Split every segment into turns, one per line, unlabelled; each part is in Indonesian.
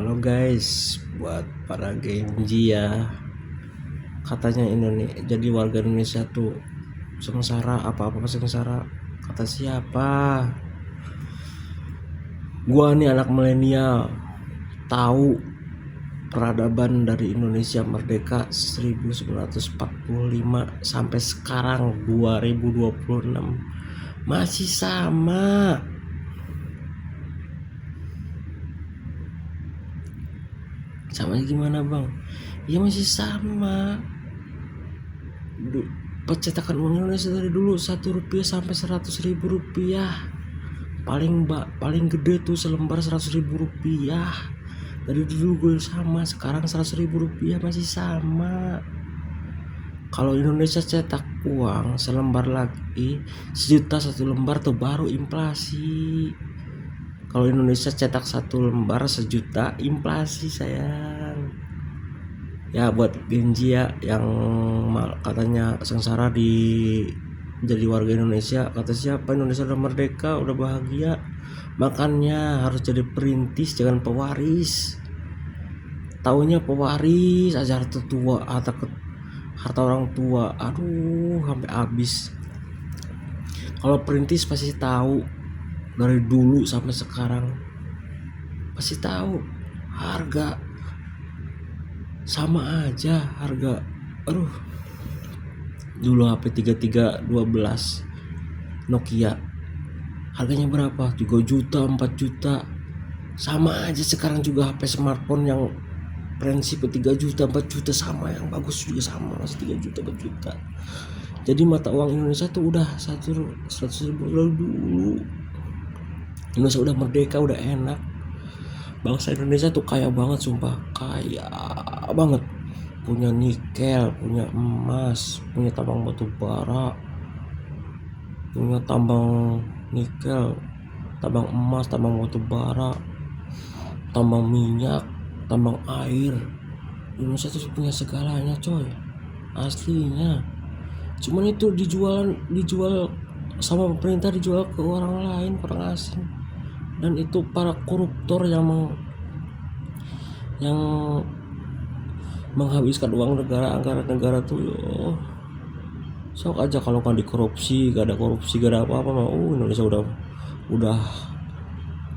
Halo guys, buat para Genji ya. Katanya Indonesia jadi warga Indonesia tuh sengsara, apa-apa sengsara. Kata siapa? Gua nih anak milenial, tahu peradaban dari Indonesia merdeka 1945 sampai sekarang 2026 masih sama. Sama gimana bang? Ya masih sama. Percetakan uang Indonesia dari dulu Rp1 sampai Rp100.000. Paling gede tuh selembar Rp100.000. Dari dulu gue sama, sekarang Rp100.000 masih sama. Kalau Indonesia cetak uang selembar lagi 1 juta satu lembar tuh baru inflasi. Kalau Indonesia cetak 1 lembar 1 juta inflasi sayang. Ya buat Genji ya yang katanya sengsara di jadi warga Indonesia, kata siapa? Indonesia udah merdeka, udah bahagia, makanya harus jadi perintis jangan pewaris. Taunya pewaris aja harta tua, harta orang tua, aduh sampai habis. Kalau perintis pasti tahu, dari dulu sampai sekarang pasti tahu harga sama aja harga. Aduh, dulu HP 3312 Nokia harganya berapa? 3 juta, 4 juta. Sama aja sekarang juga HP smartphone yang prinsip 3 juta, 4 juta sama, yang bagus juga sama masih 3 juta, 4 juta. Jadi mata uang Indonesia tuh udah 100.000 dulu. Indonesia udah merdeka, udah enak. Bangsa Indonesia tuh kaya banget, sumpah kaya banget. Punya nikel, punya emas, punya tambang batu bara, punya tambang nikel, tambang emas, tambang batu bara, tambang minyak, tambang air. Indonesia tuh punya segalanya coy, aslinya. Cuman itu dijual sama pemerintah, dijual ke orang lain, ke orang asing. Dan itu para koruptor yang menghabiskan uang negara, anggaran negara tuh. Sok aja kalau kan dikorupsi, gak ada korupsi, gak ada apa-apa mah. Indonesia udah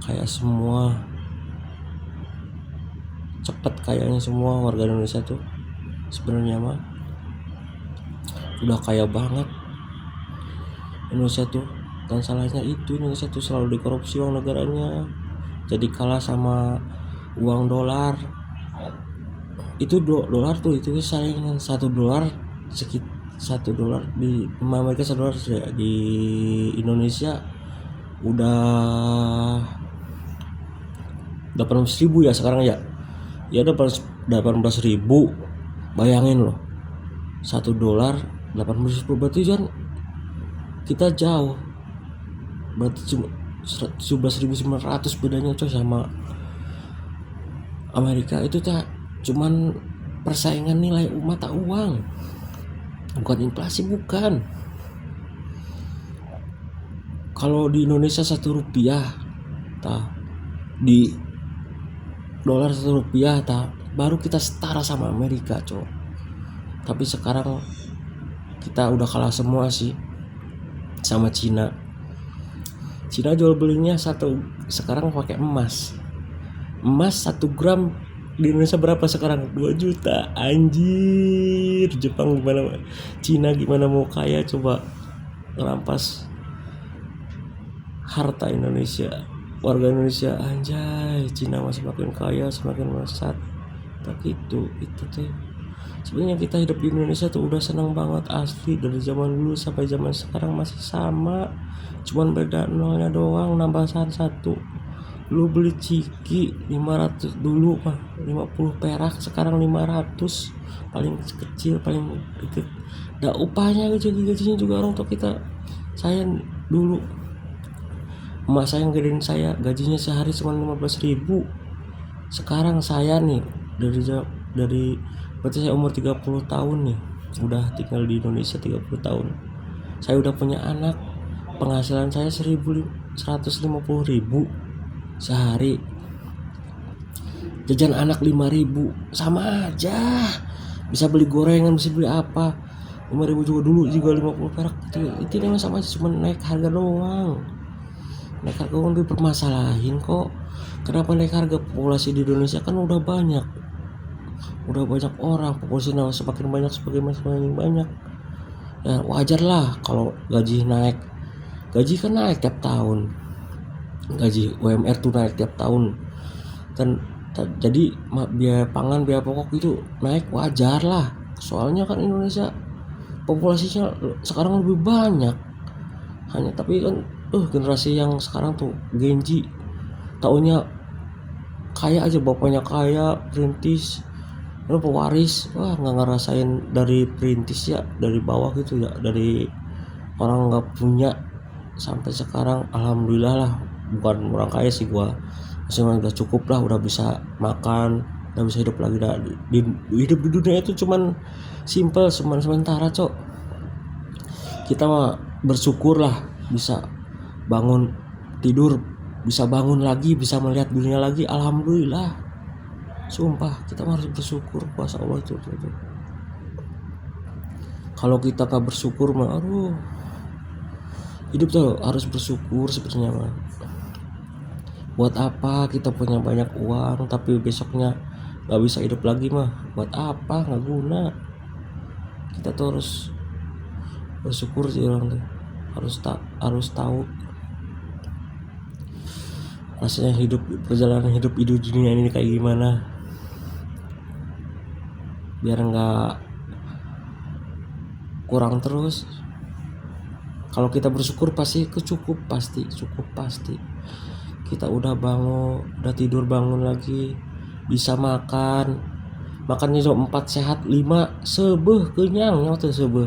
kayak semua, cepet kayaknya semua warga Indonesia tuh sebenarnya mah udah kaya banget Indonesia tuh. Dan salahnya itu Indonesia tuh selalu dikorupsi uang negaranya, jadi kalah sama uang dolar. Itu dolar tuh itu saingan $1 $1 di Amerika, $1 di Indonesia udah 18.000 ya sekarang ya 18.000. Bayangin loh, $1 18.000, berarti kan kita jauh, berarti cuma 17.900 bedanya coy sama Amerika. Itu cuman persaingan nilai mata uang, bukan inflasi, bukan. Kalau di Indonesia $1 di dolar $1 baru kita setara sama Amerika coy. Tapi sekarang kita udah kalah semua sih sama Cina jual belinya sekarang pakai emas 1 gram di Indonesia berapa sekarang? 2 juta. Anjir, Jepang gimana, Cina gimana mau kaya coba ngerampas harta Indonesia, warga Indonesia. Anjay, Cina masih semakin kaya, semakin melesat. Tak itu tuh. Sebenarnya kita hidup di Indonesia tuh udah senang banget asli, dari zaman dulu sampai zaman sekarang masih sama. Cuman beda nolnya doang, nambahan 1. Lu beli ciki 500 dulu mah 50 perak, sekarang 500. Paling kecil, paling dikit. Nah upahnya gajinya juga orang tua kita. Saya dulu emak saya yang gedein saya, gajinya sehari cuma 15.000. Sekarang saya nih dari berarti saya umur 30 tahun nih, udah tinggal di Indonesia 30 tahun. Saya udah punya anak, penghasilan saya 150.000 sehari. Jajan anak 5.000 sama aja, bisa beli gorengan, bisa beli apa. 5.000 juga dulu juga 50 perak itu memang sama aja, cuma naik harga doang. Naik harga doang dipermasalahin kok. Kenapa naik harga? Populasi di Indonesia kan udah banyak orang, populasi semakin banyak ya wajar lah kalau gaji naik. Gaji kan naik tiap tahun, gaji UMR tuh naik tiap tahun kan. Jadi biaya pangan, biaya pokok itu naik wajar lah, soalnya kan Indonesia populasinya sekarang lebih banyak. Hanya tapi kan generasi yang sekarang tuh Gen Z taunya kaya aja, bapaknya kaya, perintis, pewaris. Wah, nggak ngerasain dari perintis ya, dari bawah gitu ya, dari orang nggak punya sampai sekarang. Alhamdulillah lah, bukan orang kaya sih gua, maksudnya udah cukup lah, udah bisa makan, udah bisa hidup lagi. Hidup di dunia itu cuman simple, cuman sementara cok. Kita mah bersyukur lah, bisa bangun tidur, bisa bangun lagi, bisa melihat dunia lagi. Alhamdulillah, sumpah kita mah harus bersyukur, kuasa Allah itu. Kalau kita gak bersyukur mah hidup tuh harus bersyukur sebenarnya mah. Buat apa kita punya banyak uang tapi besoknya gak bisa hidup lagi mah? Buat apa? Gak guna. Kita tuh harus bersyukur sih orang tuh. Harus tahu rasanya perjalanan hidup di dunia ini kayak gimana, biar nggak kurang terus. Kalau kita bersyukur pasti cukup pasti. Kita udah bangun, udah tidur bangun lagi, bisa makannya cuma 4 sehat 5 sebeh kenyang tuh sebeh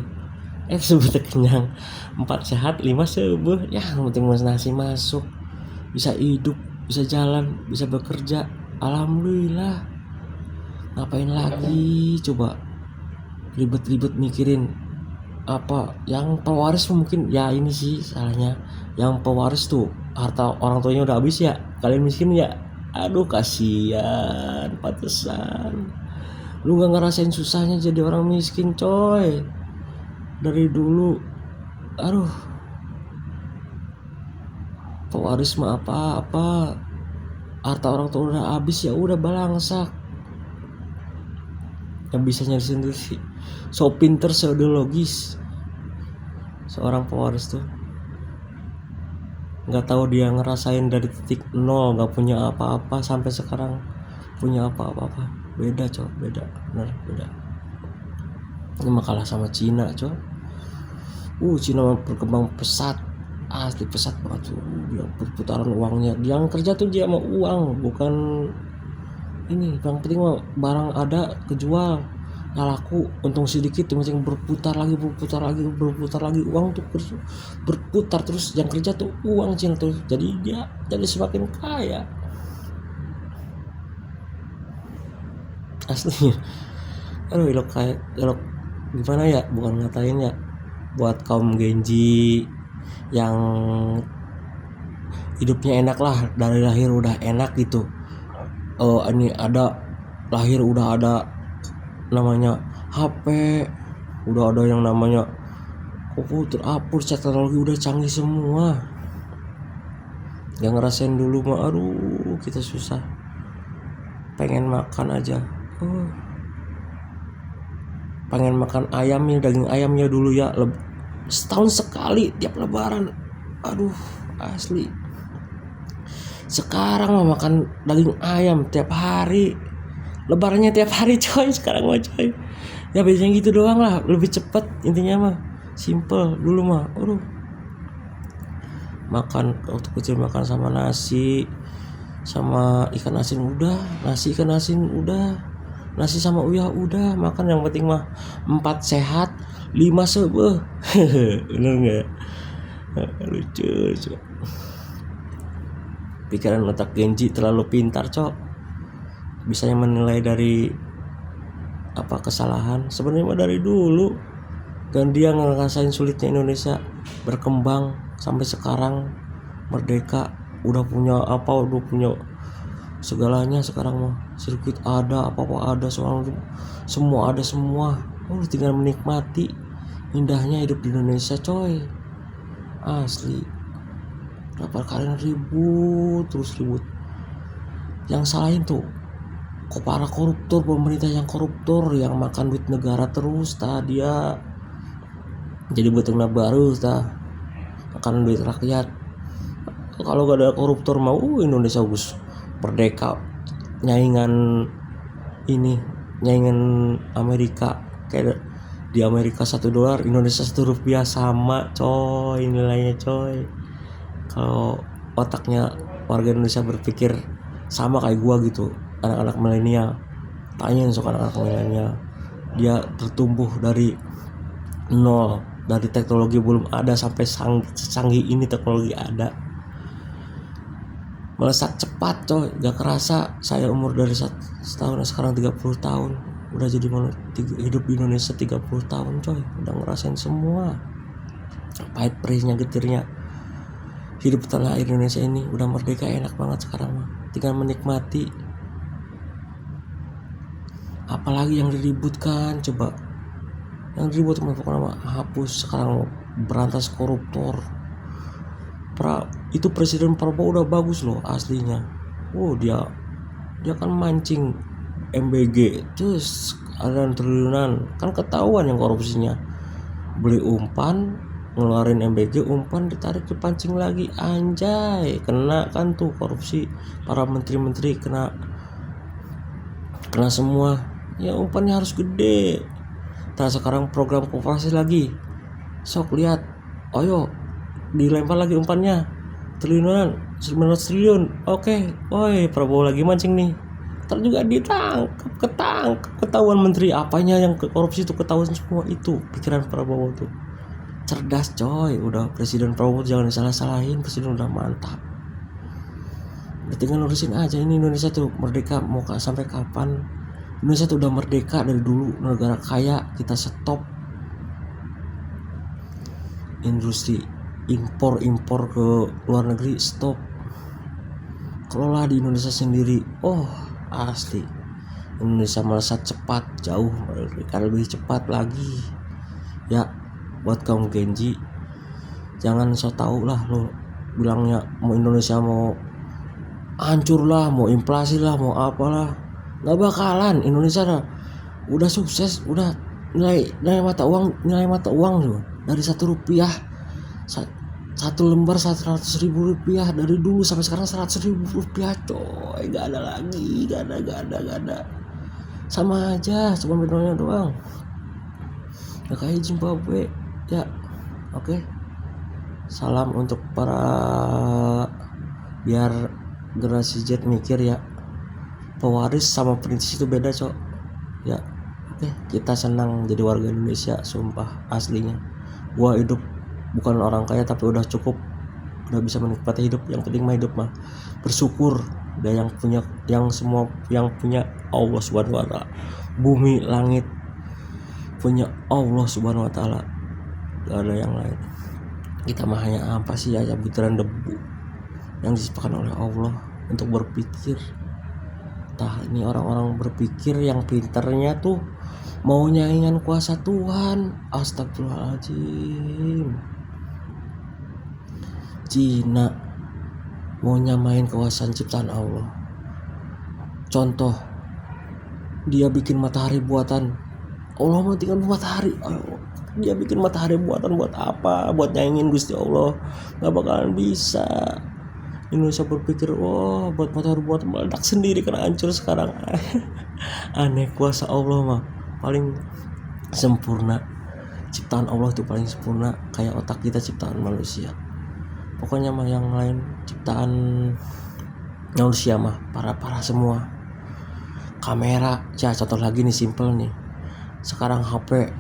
kenyang. 4 sehat 5 sebeh ya, yang penting nasi masuk, bisa hidup, bisa jalan, bisa bekerja. Alhamdulillah. Ngapain lagi coba ribet-ribet mikirin apa yang pewaris? Mungkin ya ini sih salahnya, yang pewaris tuh harta orang tuanya udah habis ya, kalian miskin ya. Aduh kasihan, pantesan lu gak ngerasain susahnya jadi orang miskin coy dari dulu. Aduh, pewaris mah apa harta orang tua udah habis ya udah balangsak. Yang bisa nyari sendiri, so pinter, so ideologis seorang pewaris tuh. Nggak tahu dia ngerasain dari titik nol, nggak punya apa-apa sampai sekarang punya apa-apa. Beda coy, beda. Ini mah kalah sama Cina coy. Cina berkembang pesat, asli pesat banget tuh. Dia perputaran uangnya, yang kerja tuh dia mau uang, bukan ini. Yang penting mah barang ada kejual, nggak laku untung sedikit, yang berputar lagi uang tuh berputar terus. Yang kerja tuh uang Cina tuh, jadi dia jadi semakin kaya aslinya. Aduh, kayak gimana ya, bukan ngatain ya, buat kaum Gen Z yang hidupnya enak lah, dari lahir udah enak gitu. Ini ada lahir udah ada namanya HP, udah ada yang namanya komputer, teknologi udah canggih semua. Yang ngerasain dulu mah aduh kita susah, pengen makan aja, pengen makan ayamnya, daging ayamnya dulu ya, setahun sekali tiap lebaran. Aduh asli. Sekarang mah makan daging ayam tiap hari, lebarannya tiap hari coy sekarang mah coy. Ya biasanya gitu doang lah, lebih cepet intinya mah, simple. Dulu mah makan waktu kecil makan sama nasi sama ikan asin udah, nasi ikan asin udah, nasi sama uyah udah. Makan yang penting mah 4 sehat 5 sebeh. Bener nggak? Lucu. Pikiran otak Gen Z terlalu pintar cok, bisanya menilai dari apa kesalahan. Sebenarnya mah dari dulu dan dia ngerasain sulitnya Indonesia berkembang sampai sekarang merdeka, udah punya segalanya sekarang mah. Sirkuit ada, apa-apa ada, semua ada semua. Tinggal menikmati indahnya hidup di Indonesia coy, asli. Kenapa kalian terus ribut? Yang salahin tuh kok para koruptor, pemerintah yang koruptor, yang makan duit negara terus. Dia jadi betulnya baru makan duit rakyat. Kalau gak ada koruptor mau Indonesia Gus merdeka, nyaingan Amerika. Kayak di Amerika $1, Indonesia $1 sama coy nilainya coy. Kalau otaknya warga Indonesia berpikir sama kayak gua gitu, anak-anak milenial, tanyain sok anak-anak milenial, dia tertumbuh dari nol, dari teknologi belum ada sampai canggih ini teknologi ada, melesat cepat coy. Gak kerasa saya umur dari setahun sekarang 30 tahun udah jadi hidup di Indonesia 30 tahun coy, udah ngerasain semua pahit perihnya getirnya hidup tanah air Indonesia ini. Udah merdeka, enak banget sekarang mah, tinggal menikmati. Apalagi yang diributkan coba, yang diribut pokoknya hapus sekarang, berantas koruptor. Itu Presiden Prabowo udah bagus loh aslinya. Dia kan mancing MBG terus ada triliunan, kan ketahuan yang korupsinya. Beli umpan, ngeluarin MBG, umpan ditarik dipancing lagi, anjay, kena kan tuh korupsi. Para menteri-menteri kena semua. Ya umpannya harus gede. Sekarang program koperasi lagi, sok lihat, ayo dilempar lagi umpannya, triliunan, 19 triliun. Oke, Prabowo lagi mancing nih, ntar juga ketangkep, ketahuan menteri apanya yang korupsi itu, ketahuan semua. Itu pikiran Prabowo tuh cerdas coy. Udah Presiden Prabowo jangan disalah-salahin, Presiden udah mantap. Tinggal ngurusin aja ini Indonesia tuh merdeka mau sampai kapan. Indonesia tuh udah merdeka dari dulu, negara kaya, kita stop industri impor ke luar negeri, stop. Kelola di Indonesia sendiri. Asli Indonesia melesat cepat, jauh mereka lebih cepat lagi ya. Buat kaum Genji, jangan so tau lah lo bilangnya mau Indonesia mau hancur lah, mau inflasi lah, mau apalah. Gak bakalan. Indonesia udah sukses, udah nilai mata uang tuh dari $1, satu lembar $100.000 dari dulu sampai sekarang $100.000 coy. Gak ada lagi, gak ada. Sama aja, cuma bedanya doang. Ya kayak Zimbabwe ya. Oke. Salam untuk para biar generasi Z mikir ya, pewaris sama perintis itu beda cok ya. Oke, kita senang jadi warga Indonesia, sumpah aslinya. Gua hidup bukan orang kaya tapi udah cukup, udah bisa menikmati hidup. Yang penting mah hidup mah bersyukur. Dan yang punya Allah Subhanahu wa taala, bumi langit punya Allah Subhanahu wa taala, gak ada yang lain. Kita mah hanya apa sih aja, butiran debu yang diciptakan oleh Allah untuk berpikir. Ini orang-orang berpikir yang pinternya tuh mau nyaingan kuasa Tuhan. Astagfirullahaladzim. Cina mau nyamain kekuasaan ciptaan Allah. Contoh, dia bikin matahari buatan Allah, mau tinggal matahari. Dia bikin matahari buatan buat apa? Buat nyaingin Gusti Allah. Gak bakalan bisa. Indonesia berpikir, buat matahari buatan, meledak sendiri karena hancur sekarang. Aneh, kuasa Allah mah paling sempurna. Ciptaan Allah itu paling sempurna. Kayak otak kita ciptaan manusia. Pokoknya mah yang lain ciptaan manusia mah parah semua. Kamera, contoh lagi nih, simple nih. Sekarang HP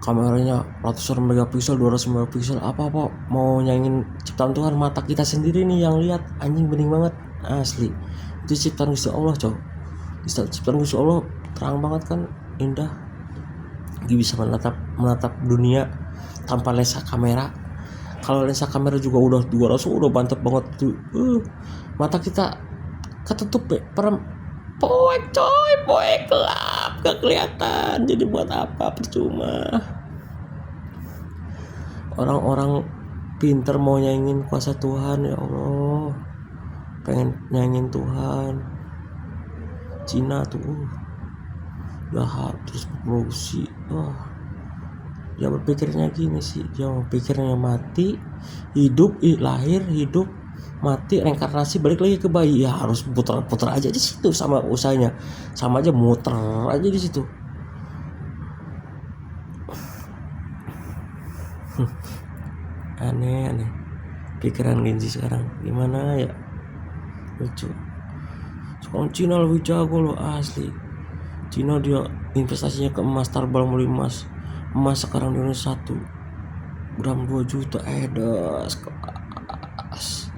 kameranya ratusan megapiksel, 200 megapiksel, apa mau nyaingin ciptaan Tuhan. Mata kita sendiri nih yang lihat, anjing bening banget asli. Itu ciptaan Gusti Allah coy. Ciptaan Gusti Allah terang banget kan, indah. Dia bisa menatap dunia tanpa lensa kamera. Kalau lensa kamera juga udah 200, udah mantep banget tuh. Mata kita ketutup ya, poek coy, poek gelap, gak kelihatan. Jadi buat apa, percuma. Orang-orang pinter mau nyaingin kuasa Tuhan, ya Allah, pengen nyaingin Tuhan. Cina tuh jahat terus produksi. Dia berpikirnya gini sih, dia berpikirnya mati, hidup, lahir, hidup, mati, reinkarnasi, balik lagi ke bayi. Ya harus puter-puter aja di situ, sama usahanya, sama aja muter aja di situ. Aneh pikiran Gen Z sekarang, gimana ya, lucu. Sekarang Cina lebih jago loh, asli. Cina dia investasinya ke emas, tarbal beli emas sekarang di Indonesia 1 gram 2 juta, edas kelas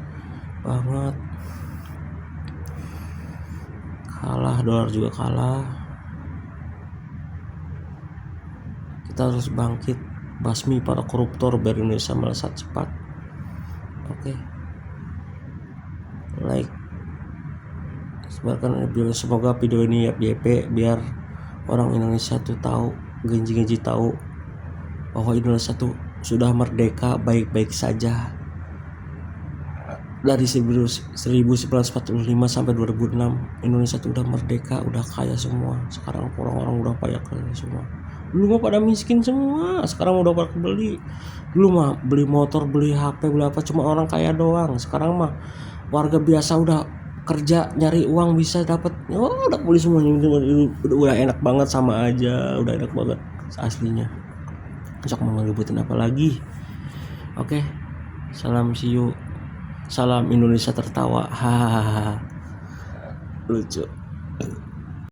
banget. Kalah, dolar juga kalah. Kita harus bangkit, basmi para koruptor biar Indonesia melesat cepat. Oke. Like, sebarkan video, semoga video ini FYP biar orang Indonesia tuh tahu, genji tahu bahwa Indonesia tuh sudah merdeka baik-baik saja. Dari 1945 sampai 2006 Indonesia tuh udah merdeka, udah kaya semua. Sekarang orang-orang udah kaya semua. Dulu mah pada miskin semua, sekarang udah pada beli. Dulu mah beli motor, beli HP, beli apa cuma orang kaya doang. Sekarang mah warga biasa udah kerja nyari uang bisa dapat, udah beli semuanya. Udah enak banget, sama aja, udah enak banget aslinya. Besok mau ngeributin apa lagi? Oke, salam, see you. Salam Indonesia tertawa. Hahaha. Lucu.